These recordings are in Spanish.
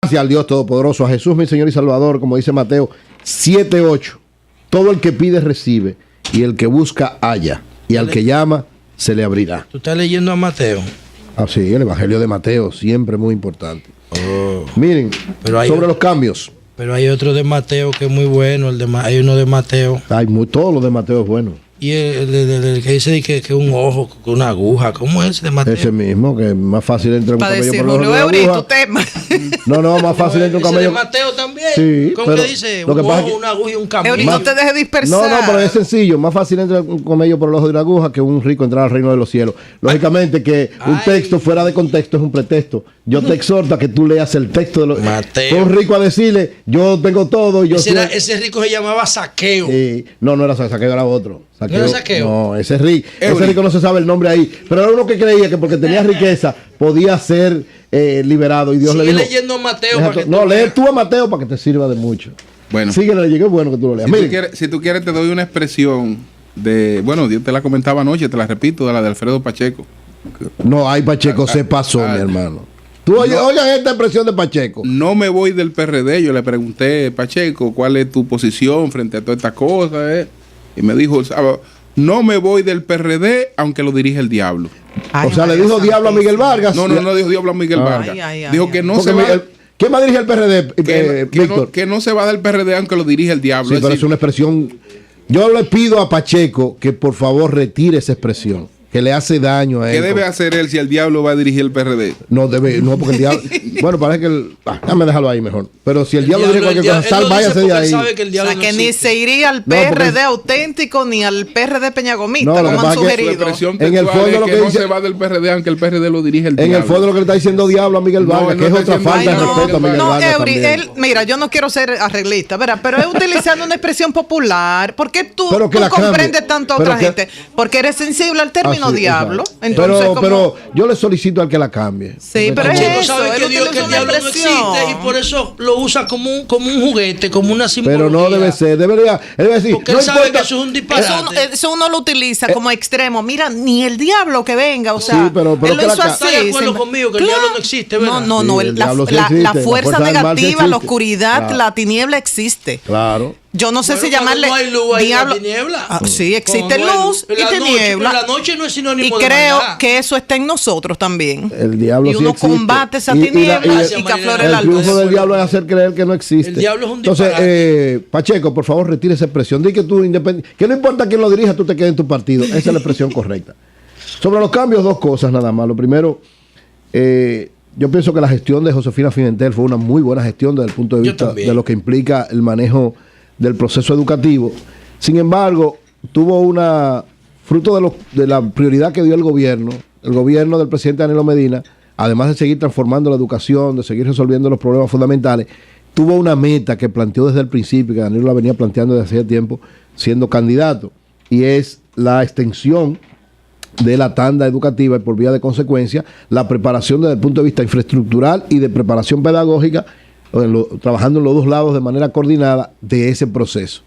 Gracias al Dios Todopoderoso, a Jesús mi Señor y Salvador, como dice Mateo 7:8. Todo el que pide recibe, y el que busca halla, y al que llama se le abrirá. ¿Tú estás leyendo a Mateo? Ah, sí, el Evangelio de Mateo, siempre muy importante. Miren, sobre los cambios. Pero hay otro de Mateo que es muy bueno, hay uno de Mateo. Todo lo de Mateo es bueno. Y el que dice que un ojo, que una aguja, ¿cómo es ese de Mateo? Ese mismo, que es más fácil entrar un camello por los ojos de una aguja. No, más fácil entrar un camello. ¿Ese de Mateo también? Sí, ¿Cómo que dice? Lo que Un pasa ojo, es que, una aguja y un camello. No te dejes dispersar. No, pero es sencillo. Más fácil entrar un camello por el ojo de una aguja que un rico entrar al reino de los cielos. Lógicamente que un texto fuera de contexto es un pretexto. Yo te exhorto a que tú leas el texto de los... Mateo. Fue un rico a decirle, yo tengo todo. Y yo ese rico se llamaba Saqueo. No era Saqueo, era otro. ¿No era Saqueo? No, ese rico no se sabe el nombre ahí. Pero era uno que creía que porque tenía riqueza podía ser liberado. Y Dios le dijo... leyendo Mateo. Lee tú a Mateo para que te sirva de mucho. Bueno. Síguele, es bueno que tú lo leas. Si tú quieres, te doy una expresión de... Bueno, yo te la comentaba anoche, te la repito, de la de Alfredo Pacheco. No, hay Pacheco, se pasó, mi hermano. Tú oigan esta expresión de Pacheco. No me voy del PRD. Yo le pregunté, Pacheco, ¿cuál es tu posición frente a todas estas cosas? Y me dijo, no me voy del PRD aunque lo dirige el diablo. Le dijo diablo a Miguel Vargas. No dijo diablo a Miguel Vargas. Dijo que no se va. ¿Quién va a dirigir el PRD, Víctor? Que no se va del PRD aunque lo dirige el diablo. Sí, pero es una expresión. Yo le pido a Pacheco que por favor retire esa expresión, que le hace daño a él. ¿Qué debe hacer él si el diablo va a dirigir el PRD? No, porque el diablo... Bueno, parece que... déjame dejarlo ahí mejor. Pero si el diablo dirige cualquier cosa, váyase de ahí. Sabe que el diablo ni se iría al PRD auténtico ni al PRD Peñagomista, como han sugerido. En el fondo lo que no dice... se va del PRD aunque el PRD lo dirige el diablo. En el fondo lo que le está diciendo diablo a Miguel Vargas, que es otra falta de respeto a Miguel Vargas también. Mira, yo no quiero ser arreglista, ¿verdad? Pero es utilizando una expresión popular. ¿Por qué tú comprendes tanto a otra gente? Porque eres sensible al término diablo. Entonces, pero yo le solicito al que la cambie. Sí, pero es eso, sabe que el diablo no existe y por eso lo usa como un juguete, como una simbología. Pero no debe ser, debería decir. Porque él sabe que eso es un disparate. Eso uno lo utiliza como extremo. Mira, ni el diablo que venga, o sea, sí, pero él lo hizo así. ¿Está de acuerdo conmigo que el diablo no existe, verdad? No, la fuerza negativa, la oscuridad, la tiniebla existe. Claro. Yo no sé si llamarle no hay luz diablo. Hay tiniebla. Sí, existe luz y tiniebla. La noche no es sinónimo y de creo maldad. que eso está en nosotros también. El diablo y uno sí existe. combate esa tiniebla y que aflore la luz. El triunfo del diablo es hacer creer que no existe. El diablo es un disparate. Entonces, Pacheco, por favor, retire esa expresión. Di que tú que no importa quién lo dirija, tú te quedes en tu partido. Esa es la expresión correcta. Sobre los cambios, dos cosas nada más. Lo primero, yo pienso que la gestión de Josefina Pimentel fue una muy buena gestión desde el punto de vista de lo que implica el manejo del proceso educativo. Sin embargo, tuvo fruto de la prioridad que dio el gobierno del presidente Danilo Medina, además de seguir transformando la educación, de seguir resolviendo los problemas fundamentales, tuvo una meta que planteó desde el principio, que Danilo la venía planteando desde hace tiempo, siendo candidato, y es la extensión de la tanda educativa y por vía de consecuencia, la preparación desde el punto de vista infraestructural y de preparación pedagógica, trabajando en los dos lados de manera coordinada de ese proceso.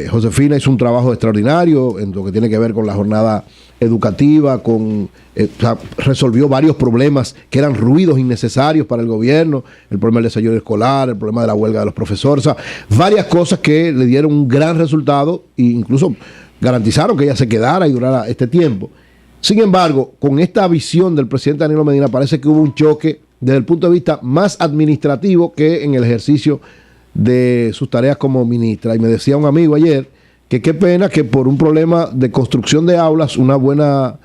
Josefina hizo un trabajo extraordinario en lo que tiene que ver con la jornada educativa, resolvió varios problemas que eran ruidos innecesarios para el gobierno, el problema del desayuno escolar, el problema de la huelga de los profesores, varias cosas que le dieron un gran resultado e incluso garantizaron que ella se quedara y durara este tiempo. Sin embargo, con esta visión del presidente Danilo Medina parece que hubo un choque desde el punto de vista más administrativo que en el ejercicio de sus tareas como ministra. Y me decía un amigo ayer que qué pena que por un problema de construcción de aulas una buena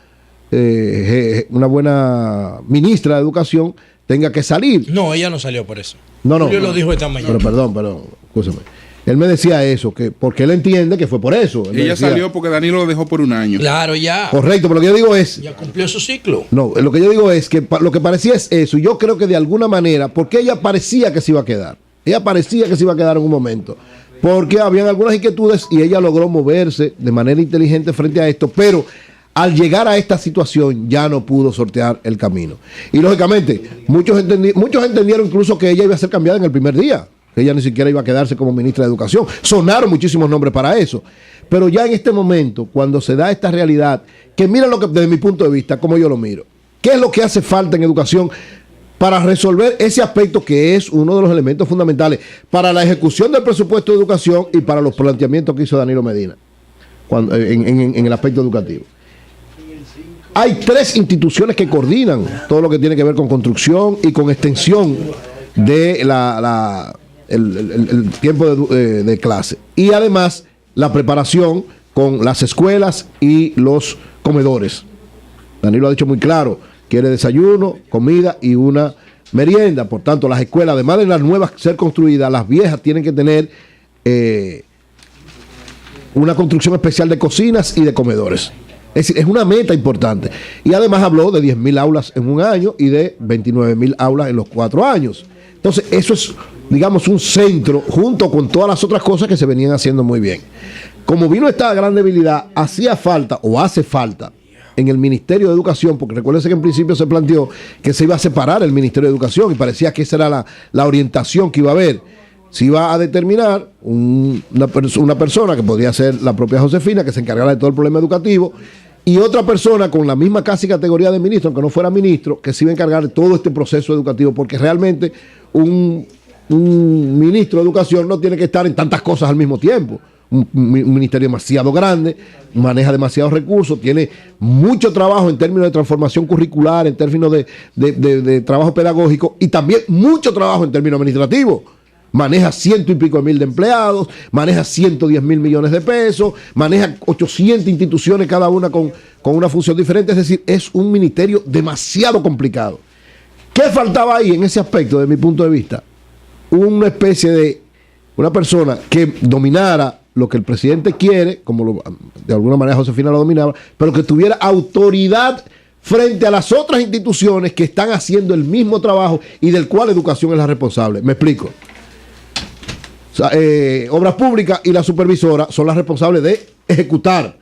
ministra de Educación tenga que salir. No, ella no salió por eso. No. Julio lo dijo esta mañana. Pero perdón, escúchame. Él me decía eso, porque él entiende que fue por eso. Ella salió porque Danilo lo dejó por un año. Claro, ya. Correcto, pero lo que yo digo es... Ya cumplió su ciclo. No, lo que yo digo es que lo que parecía es eso. Y yo creo que de alguna manera, porque ella parecía que se iba a quedar. Ella parecía que se iba a quedar en un momento. Porque habían algunas inquietudes y ella logró moverse de manera inteligente frente a esto. Pero al llegar a esta situación ya no pudo sortear el camino. Y lógicamente, muchos entendieron incluso que ella iba a ser cambiada en el primer día. Que ella ni siquiera iba a quedarse como ministra de Educación. Sonaron muchísimos nombres para eso. Pero ya en este momento, cuando se da esta realidad, que mira lo que desde mi punto de vista, como yo lo miro, ¿qué es lo que hace falta en educación? para resolver ese aspecto que es uno de los elementos fundamentales para la ejecución del presupuesto de educación y para los planteamientos que hizo Danilo Medina en el aspecto educativo. Hay 3 instituciones que coordinan todo lo que tiene que ver con construcción y con extensión de el tiempo de clase. Y además la preparación con las escuelas y los comedores. Danilo ha dicho muy claro, quiere desayuno, comida y una merienda. Por tanto, las escuelas, además de las nuevas ser construidas, las viejas tienen que tener una construcción especial de cocinas y de comedores. Es decir, es una meta importante. Y además habló de 10.000 aulas en un año y de 29.000 aulas en los 4 años. Entonces, eso es, digamos, un centro junto con todas las otras cosas que se venían haciendo muy bien. Como vino esta gran debilidad, hacía falta o hace falta en el Ministerio de Educación, porque recuérdense que en principio se planteó que se iba a separar el Ministerio de Educación y parecía que esa era la orientación que iba a haber. Se iba a determinar una persona que podría ser la propia Josefina, que se encargara de todo el problema educativo, y otra persona con la misma casi categoría de ministro, aunque no fuera ministro, que se iba a encargar de todo este proceso educativo, porque realmente un ministro de Educación no tiene que estar en tantas cosas al mismo tiempo. Un ministerio demasiado grande, maneja demasiados recursos, tiene mucho trabajo en términos de transformación curricular, en términos de trabajo pedagógico y también mucho trabajo en términos administrativos. Maneja 100 y pico de mil de empleados, maneja 110.000 millones de pesos, maneja 800 instituciones, cada una con una función diferente. Es decir, es un ministerio demasiado complicado. ¿Qué faltaba ahí en ese aspecto, desde mi punto de vista? Una especie de una persona que dominara lo que el presidente quiere, como de alguna manera Josefina lo dominaba, pero que tuviera autoridad frente a las otras instituciones que están haciendo el mismo trabajo y del cual Educación es la responsable. Me explico. O sea, Obras Públicas y la supervisora son las responsables de ejecutar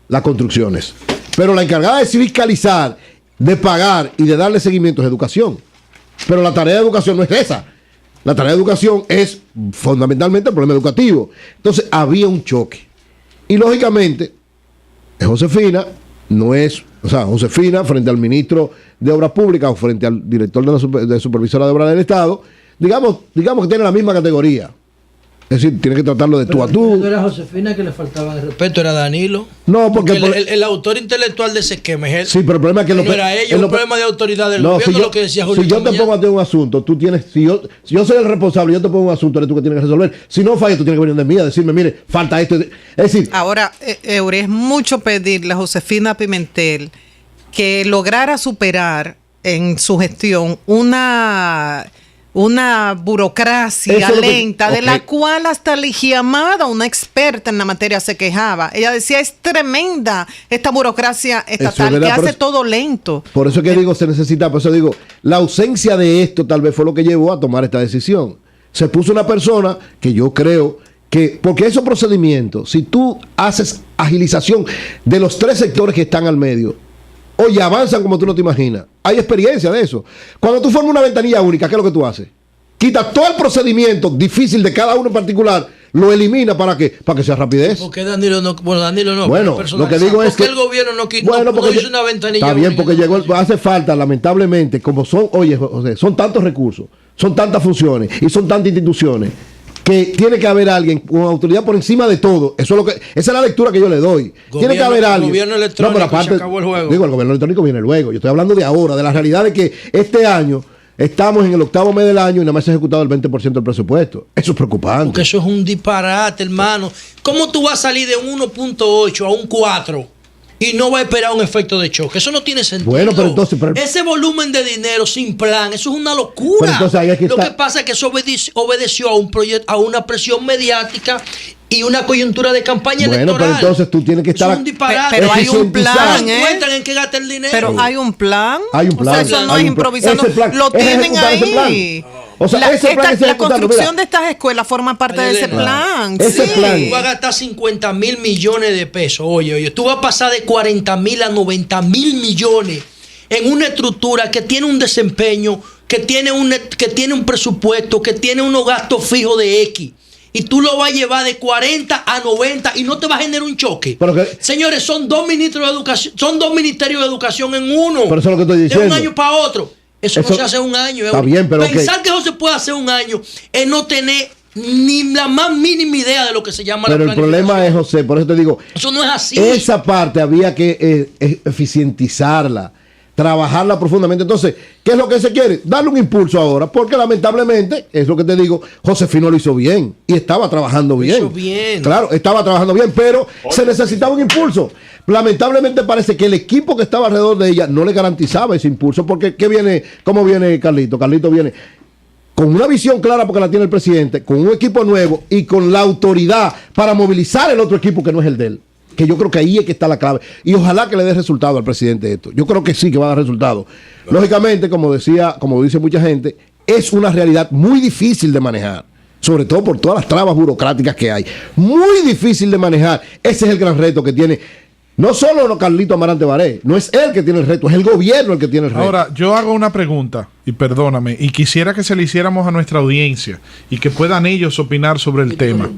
las construcciones. Pero la encargada de fiscalizar, de pagar y de darle seguimiento es Educación. Pero la tarea de Educación no es esa. La tarea de Educación es fundamentalmente el problema educativo. Entonces había un choque. Y lógicamente, Josefina no es, o sea, Josefina frente al ministro de Obras Públicas o frente al director de supervisora de Obras del Estado, digamos que tiene la misma categoría. Es decir, tiene que tratarlo de tú a tú. No era Josefina que le faltaba de respeto, era Danilo. No, porque el autor intelectual de ese esquema es él. Sí, pero el problema es que no era ella, un problema de autoridad del gobierno, si yo, lo que decía Julio. Si yo te pongo a ti un asunto, tú tienes, si yo soy el responsable, yo te pongo un asunto, eres tú que tienes que resolver. Si no falla, tú tienes que venir de mí a decirme, mire, falta esto. Es decir, ahora, Eury, es mucho pedirle a Josefina Pimentel que lograra superar en su gestión una burocracia lenta, de la cual hasta Ligia Amada, una experta en la materia, se quejaba. Ella decía, es tremenda esta burocracia estatal que hace todo lento. Por eso que digo, se necesita, por eso digo, la ausencia de esto tal vez fue lo que llevó a tomar esta decisión. Se puso una persona que yo creo que, porque esos procedimientos, si tú haces agilización de los 3 sectores que están al medio, oye, avanzan como tú no te imaginas. Hay experiencia de eso. Cuando tú formas una ventanilla única, ¿qué es lo que tú haces? Quitas todo el procedimiento difícil de cada uno en particular, lo elimina ¿para qué? Para que sea rapidez. ¿Por qué Danilo no? Bueno, Danilo no. Bueno, lo que digo es que el gobierno no hizo una ventanilla. Está bien, porque hace falta, lamentablemente, como son, oye, José, son tantos recursos, son tantas funciones y son tantas instituciones, que tiene que haber alguien con autoridad por encima de todo. Eso es lo que, esa es la lectura que yo le doy. Tiene que haber alguien. El gobierno electrónico, no, pero aparte, se acabó el juego. Digo, el gobierno electrónico viene luego. Yo estoy hablando de ahora, de la realidad de que este año estamos en el 8º mes del año y nada más se ha ejecutado el 20% del presupuesto. Eso es preocupante. Porque eso es un disparate, hermano. ¿Cómo tú vas a salir de 1.8 a un 4 y no vas a esperar un efecto de choque? Eso no tiene sentido. Bueno, pero entonces... ese volumen de dinero sin plan, eso es una locura. Pero entonces ahí es que Lo que pasa es que eso obedeció a un proyecto, a una presión mediática y una coyuntura de campaña electoral. Pero entonces tú tienes que estar... Es un disparate. Pero hay un plan, ¿eh? Cuentan en qué gasta el dinero. Pero hay un plan. Hay un plan. O sea, eso no es improvisando. Lo tienen ahí. O sea, la construcción de estas escuelas forma parte de ese plan. Ese plan. Tú vas a gastar 50.000 millones de pesos. Oye, tú vas a pasar de 40.000 a 90.000 millones en una estructura que tiene un desempeño, que tiene un presupuesto, que tiene unos gastos fijos de X. Y tú lo vas a llevar de 40 a 90 y no te va a generar un choque. Señores, son 2 ministros de educación, son 2 ministerios de educación en uno. Pero eso es lo que estoy diciendo. De un año para otro. Eso no se hace un año. Está bien, pero pensar que eso se puede hacer un año es no tener ni la más mínima idea de lo que se llama la planificación. Pero el problema es, José, por eso te digo, eso no es así. Esa parte había que eficientizarla, trabajarla profundamente. Entonces, ¿qué es lo que se quiere? Darle un impulso ahora, porque lamentablemente, es lo que te digo, Josefino lo hizo bien y estaba trabajando bien. Lo hizo bien. Claro, estaba trabajando bien, pero se necesitaba un impulso. Lamentablemente parece que el equipo que estaba alrededor de ella no le garantizaba ese impulso, porque ¿cómo viene Carlito? Carlito viene con una visión clara porque la tiene el presidente, con un equipo nuevo y con la autoridad para movilizar el otro equipo que no es el de él. Que yo creo que ahí es que está la clave. Y ojalá que le dé resultado al presidente esto. Yo creo que sí que va a dar resultado. Lógicamente, como dice mucha gente, es una realidad muy difícil de manejar. Sobre todo por todas las trabas burocráticas que hay. Muy difícil de manejar. Ese es el gran reto que tiene. No solo Carlito Amarante Baré, no es él que tiene el reto, es el gobierno el que tiene el reto. Ahora, yo hago una pregunta, y perdóname, y quisiera que se le hiciéramos a nuestra audiencia y que puedan ellos opinar sobre el tema.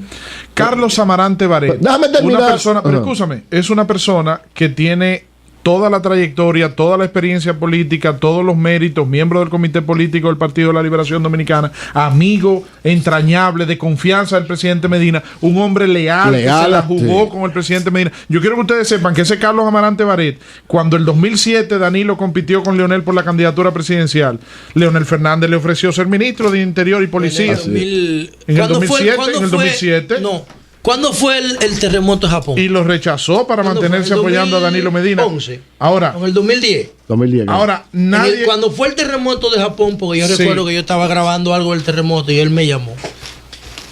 Carlos Amarante Baré, déjame terminar. Una persona, pero escúchame, es una persona que tiene toda la trayectoria, toda la experiencia política, todos los méritos, miembro del Comité Político del Partido de la Liberación Dominicana, amigo entrañable, de confianza del presidente Medina, un hombre leal que se la jugó con el presidente Medina. Yo quiero que ustedes sepan que ese Carlos Amarante Barret, cuando en el 2007 Danilo compitió con Leonel por la candidatura presidencial, Leonel Fernández le ofreció ser ministro de Interior y Policía. En el 2007. No. ¿Cuándo fue el terremoto de Japón? Y lo rechazó para mantenerse apoyando a Danilo Medina. Ahora, en el 2010. Ahora, nadie. Cuando fue el terremoto de Japón, porque yo recuerdo que yo estaba grabando algo del terremoto y él me llamó.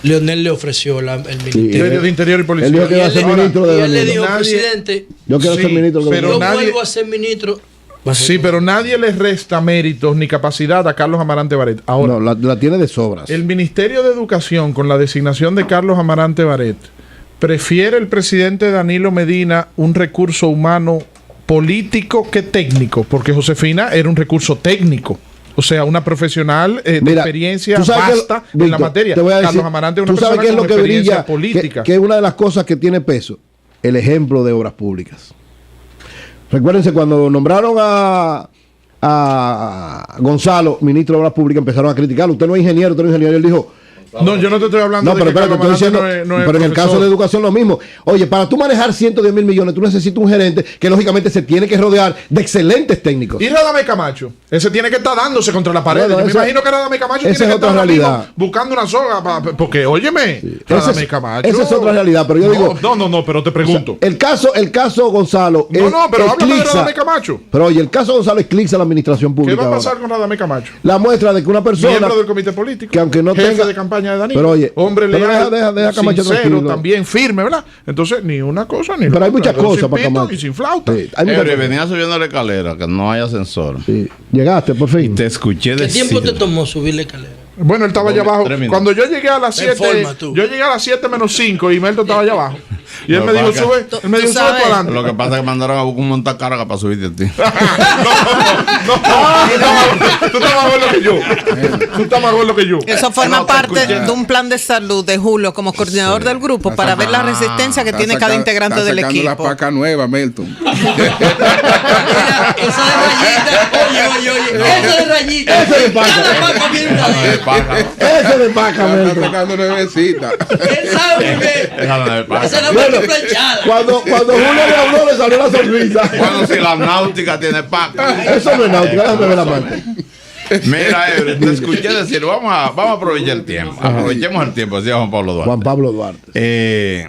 Leonel le ofreció el Ministerio de Interior y Policía. Él dijo que iba a ser ministro de Danilo. Y él le dijo, presidente, yo quiero ser ministro de Danilo. Yo vuelvo a ser ministro. Sí, pero nadie le resta méritos ni capacidad a Carlos Amarante Barret. Ahora, no, la tiene de sobras. El Ministerio de Educación, con la designación de Carlos Amarante Barret, prefiere el presidente Danilo Medina un recurso humano político que técnico, porque Josefina era un recurso técnico. O sea, una profesional de experiencia vasta en la materia. Carlos Amarante es una persona con experiencia política. Que es una de las cosas que tiene peso, el ejemplo de obras públicas. Recuérdense, cuando nombraron a Gonzalo, ministro de Obras Públicas, empezaron a criticarlo. Usted no es ingeniero, Él dijo... No, yo no te estoy hablando de pero estoy diciendo, pero en el caso de educación lo mismo. Oye, para tú manejar 110 mil millones, tú necesitas un gerente que lógicamente se tiene que rodear de excelentes técnicos. Y Radamés Camacho, ese tiene que estar dándose contra la pared. Yo me imagino que Radamés Camacho tiene que estar realidad buscando una soga, porque óyeme, Radamés Camacho. Esa es otra realidad, pero yo digo... No, pero te pregunto. O sea, el caso Gonzalo... pero háblame de Radamés Camacho. Pero oye, el caso Gonzalo eclipsa la administración pública. ¿Qué va a pasar con Radamés Camacho? La muestra de que una persona... Miembro del comité político, que aunque no jefe tenga... de campaña de Danilo. Pero oye... Hombre leal, deja Camacho sincero, tranquilo. también firme, ¿verdad? Entonces, ni una cosa ni pero hay muchas cosas sin para pito Camacho. y sin flauta. Sí, venía subiendo la escalera, que no hay ascensor. Sí. Llegaste, por fin. Te escuché decir. ¿Qué tiempo te tomó subir la escalera? Bueno, él estaba allá abajo. Cuando yo llegué a las 7, yo llegué a las 7 menos 5 y Melton estaba allá abajo. Y él me dijo, sube, sube para adelante. Lo que pasa es que mandaron a buscar un montacarga para subirte a ti. Tú estás más gordo que yo. Tú estás más gordo que yo. Eso forma parte de un plan de salud de Julio como coordinador del grupo para ver la resistencia que tiene cada integrante del equipo. La paca nueva, Melton. Mira, esa de rayita. Oye. Esa de rayita. Esa de paca. Cada paca viene una de Ese de paca, Está sacando nuevecita. él sabe muy bien. Esa es la marca planchada. Cuando Julio le habló, le salió la sonrisa. Bueno, si la náutica tiene paca. Eso no es náutica, déjame ver la marca. Mira, Everett, te escuché decir, vamos a aprovechar el tiempo. Aprovechemos el tiempo, decía Juan Pablo Duarte.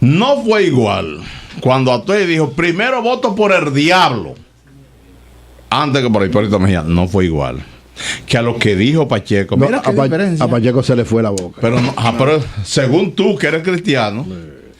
No fue igual cuando Atuey dijo, primero voto por el diablo, antes que por Hipólito Mejía. No fue igual que a lo que dijo Pacheco. Mira qué diferencia. A Pacheco se le fue la boca. Pero según tú, que eres cristiano,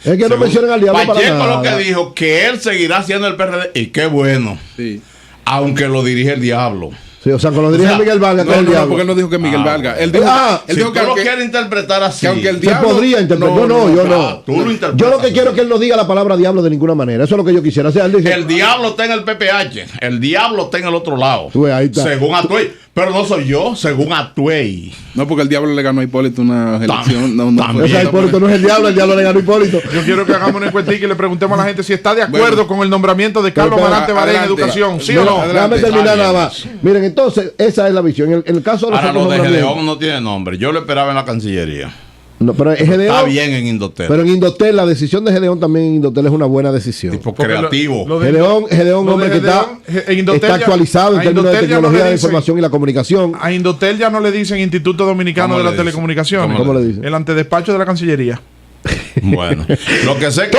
es que no mencionan al diablo Pacheco para nada. lo que dijo, que él seguirá siendo el PRD, y qué bueno, sí, aunque lo dirige el diablo. Sí, o sea, cuando dirige Miguel Vargas, no, porque él no dijo que Miguel Vargas. Él dijo, él dijo que lo quiere interpretar así. Que aunque el diablo se podría interpretar. Yo no. Tú lo interpretas. Yo lo que quiero es que él no diga la palabra diablo de ninguna manera. Eso es lo que yo quisiera. O sea, él dice, el diablo está en el PPH, el diablo está en el otro lado. Ahí está. Según Atuey. Pero no soy yo, según Atuey. No, porque el diablo le ganó a Hipólito una elección. O sea, Hipólito no es el diablo le ganó a Hipólito. Yo quiero que hagamos una encuestita y le preguntemos a la gente si está de acuerdo con el nombramiento de Carlos Amarante Barrett en educación. ¿Sí o no? Déjame terminar nada más. Miren, entonces, esa es la visión. En el caso de los ahora lo de Gedeón no tiene nombre. Yo lo esperaba en la Cancillería. No, pero Gedeón, está bien en Indotel. Pero en Indotel, la decisión de Gedeón también en Indotel es una buena decisión. Tipo creativo. Gedeón, hombre que está actualizado en términos de tecnología de la información y la comunicación. A Indotel ya no le dicen Instituto Dominicano de las Telecomunicaciones. ¿Cómo le dicen? El antedespacho de la Cancillería. Bueno, lo que sé es que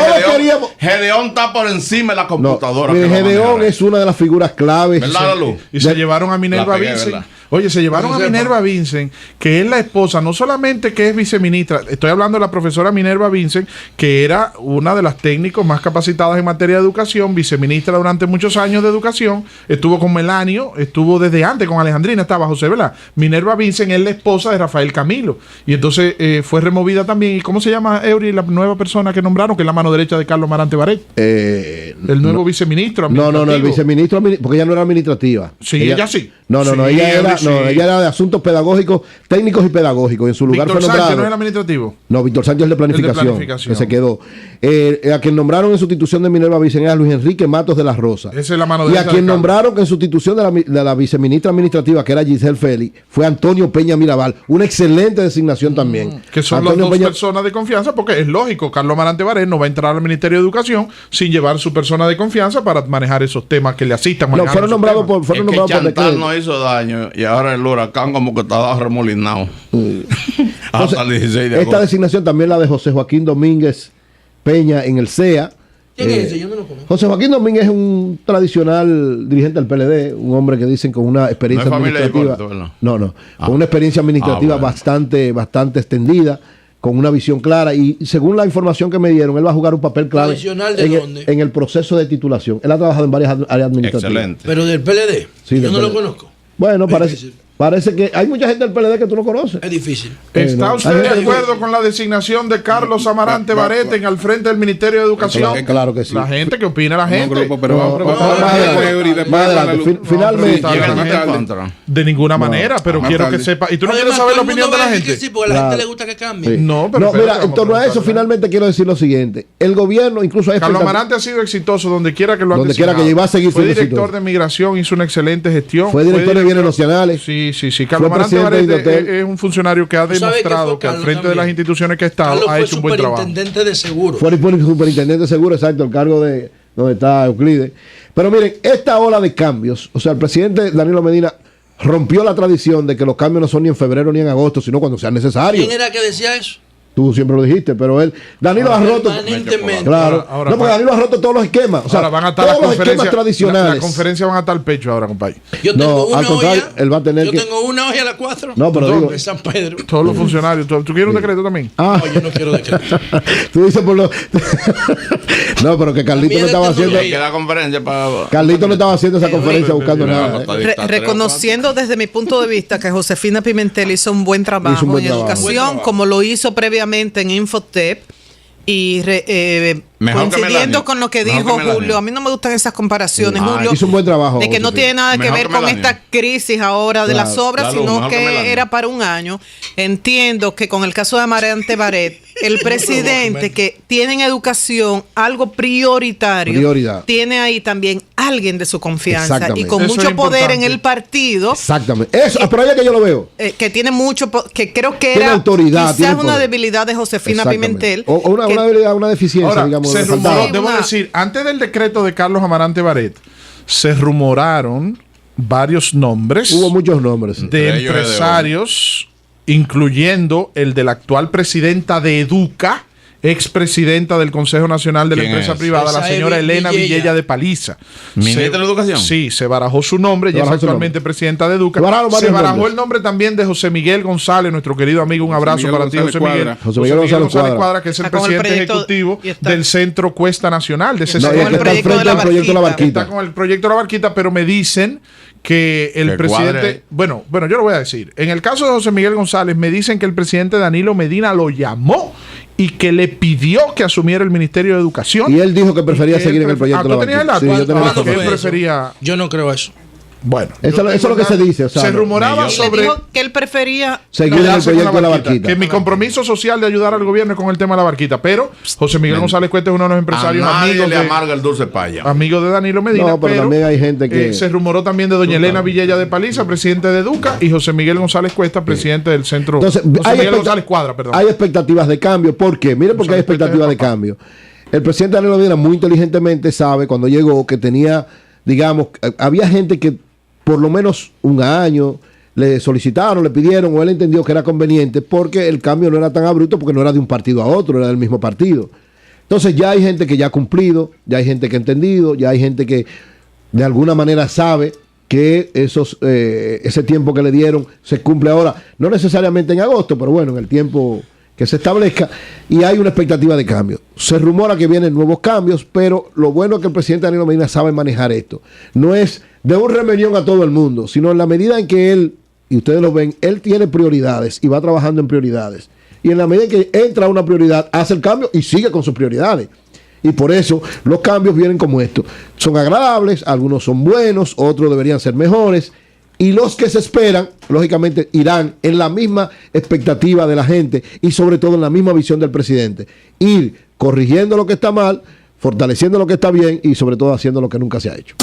Gedeón está por encima de la computadora. No, Gedeón es una de las figuras claves. ¿Verdad, Luz? Y se llevaron a Minerva Vincent. Oye, se llevaron a Minerva Vincent, que es la esposa, no solamente que es viceministra, estoy hablando de la profesora Minerva Vincent, que era una de las técnicos más capacitadas en materia de educación, viceministra durante muchos años de educación, estuvo con Melanio, estuvo desde antes con Alejandrina, estaba José, ¿verdad? Minerva Vincent es la esposa de Rafael Camilo, y entonces fue removida también. ¿Y cómo se llama, Eury, la nueva persona que nombraron, que es la mano derecha de Carlos Amarante Barrett? El nuevo viceministro. No, el viceministro, porque ella no era administrativa. Sí, ella sí. Ella era de asuntos pedagógicos, técnicos y pedagógicos. En su lugar Víctor fue nombrado. Sánchez no es el administrativo. No, Víctor Sánchez es de planificación. Que se quedó. A quien nombraron en sustitución de Minerva Vincent era Luis Enrique Matos de la Rosa. Esa es la mano y a quien nombraron en sustitución de la viceministra administrativa, que era Giselle Félix, fue Antonio Peña Mirabal. Una excelente designación también. Que son las dos personas de confianza, porque es lógico, Carlos Amarante Barrett no va a entrar al Ministerio de Educación sin llevar su persona de confianza para manejar esos temas que le asistan. No, fueron nombrados por Chantal no hizo daño y ahora el huracán como que estaba remolinado. Hasta el 16 de agosto. Esta designación también la de José Joaquín Domínguez Peña en el CEA. ¿Quién es ese? Yo no lo conozco. José Joaquín Domínguez es un tradicional dirigente del PLD, un hombre que dicen con una experiencia administrativa. Con una experiencia administrativa bastante extendida, con una visión clara, y según la información que me dieron, él va a jugar un papel clave en el proceso de titulación. Él ha trabajado en varias áreas administrativas. Excelente. Pero del PLD. Sí, yo no lo conozco. Bueno, parece que hay mucha gente del PLD que tú no conoces. Es difícil. ¿Está usted de acuerdo con la designación de Carlos Amarante Barrett al frente del Ministerio de Educación? Claro que sí. La gente, ¿qué opina la gente? Finalmente. De ninguna manera, pero quiero que sepa. ¿Y tú no quieres saber la opinión de la gente? Sí, porque a la gente le gusta que cambie. No, pero mira, en torno a eso, finalmente quiero decir lo siguiente. El gobierno, incluso Carlos Amarante ha sido exitoso donde quiera que lo han designado. Donde quiera que va a seguir siendo exitoso. Fue director de migración, hizo una excelente gestión. Fue director de bienes nacionales. Sí. Carlos Amarante Barrett es un funcionario que ha demostrado que al frente de las instituciones que ha estado ha hecho un buen trabajo. Fue superintendente de seguro. Fue superintendente de seguro, exacto, el cargo de donde está Euclides. Pero miren, esta ola de cambios, o sea, el presidente Danilo Medina rompió la tradición de que los cambios no son ni en febrero ni en agosto, sino cuando sean necesarios. ¿Quién era que decía eso? Tú siempre lo dijiste, pero Danilo ha roto. Claro. Ahora, no, porque Danilo ha roto todos los esquemas. O sea, ahora van a estar todos los esquemas tradicionales. La conferencia van a estar al pecho ahora, compadre. Yo tengo una olla. Él va a tener tengo una olla a las 4. No, pero digo, de San Pedro. Todos los funcionarios. ¿Tú quieres un decreto también? No, yo no quiero decreto. Tú dices por lo. No, pero que Carlito no estaba haciendo. Carlito no estaba haciendo esa conferencia buscando nada. Reconociendo desde mi punto de vista que Josefina Pimentel hizo un buen trabajo en educación, como lo hizo previamente en Infotep, y coincidiendo con lo que dijo Julio, a mí no me gustan esas comparaciones, Julio, hizo un buen trabajo, de que no tiene nada que ver con esta crisis ahora de las obras, sino que era para un año. Entiendo que con el caso de Amarante Barrett, el presidente que tiene en educación algo prioritario, tiene ahí también alguien de su confianza y con mucho poder en el partido. Exactamente. Eso, pero allá que yo lo veo. Que tiene mucho, que creo que era autoridad, quizás una debilidad de Josefina Pimentel. O una debilidad, una deficiencia, ahora, digamos. Se rumoró, debo decir, antes del decreto de Carlos Amarante Barrett, se rumoraron varios nombres. Hubo muchos nombres. De empresarios, incluyendo el de la actual presidenta de Educa, expresidenta del Consejo Nacional de la Empresa Privada, la señora Elena Villella de Paliza. ¿Ministra de Educación? Sí, se barajó su nombre, ya es actualmente presidenta de Educa. Se barajó el nombre también de José Miguel González, nuestro querido amigo, un abrazo para ti, José Miguel. José Miguel González Cuadra, que es el presidente ejecutivo del Centro Cuesta Nacional. De está al frente del proyecto La Barquita. Está con el proyecto La Barquita, pero me dicen que el presidente... Bueno, yo lo voy a decir. En el caso de José Miguel González, me dicen que el presidente Danilo Medina lo llamó y que le pidió que asumiera el Ministerio de Educación. Y él dijo que prefería seguir en el proyecto. ¿Tú tenías el dato? Yo no creo eso. Bueno, eso es lo que se dice. O sea, se rumoraba sobre. Dijo que él prefería seguir en el proyecto de la barquita. Que mi compromiso social de ayudar al gobierno con el tema de la barquita. Pero José Miguel González Cuesta es uno de los empresarios amigos le amarga el dulce paya. Amigo de Danilo Medina. No, pero también hay gente que. Se rumoró también de doña Elena Vilella de Paliza, presidente de Educa, y José Miguel González Cuesta, presidente del centro. Entonces, José Miguel González Cuadra, perdón. Hay expectativas de cambio. ¿Por qué? Miren por qué hay expectativas de cambio. El presidente Danilo Medina muy inteligentemente sabe cuando llegó que tenía, digamos, había gente que por lo menos un año le solicitaron, le pidieron, o él entendió que era conveniente porque el cambio no era tan abrupto, porque no era de un partido a otro, era del mismo partido. Entonces ya hay gente que ya ha cumplido, ya hay gente que ha entendido, ya hay gente que de alguna manera sabe que ese tiempo que le dieron se cumple ahora, no necesariamente en agosto, pero bueno, en el tiempo que se establezca, y hay una expectativa de cambio. Se rumora que vienen nuevos cambios, pero lo bueno es que el presidente Danilo Medina sabe manejar esto. No es de un remenión a todo el mundo, sino en la medida en que él, y ustedes lo ven, él tiene prioridades y va trabajando en prioridades. Y en la medida en que entra una prioridad, hace el cambio y sigue con sus prioridades. Y por eso los cambios vienen como estos. Son agradables, algunos son buenos, otros deberían ser mejores. Y los que se esperan, lógicamente, irán en la misma expectativa de la gente y sobre todo en la misma visión del presidente. Ir corrigiendo lo que está mal, fortaleciendo lo que está bien y sobre todo haciendo lo que nunca se ha hecho.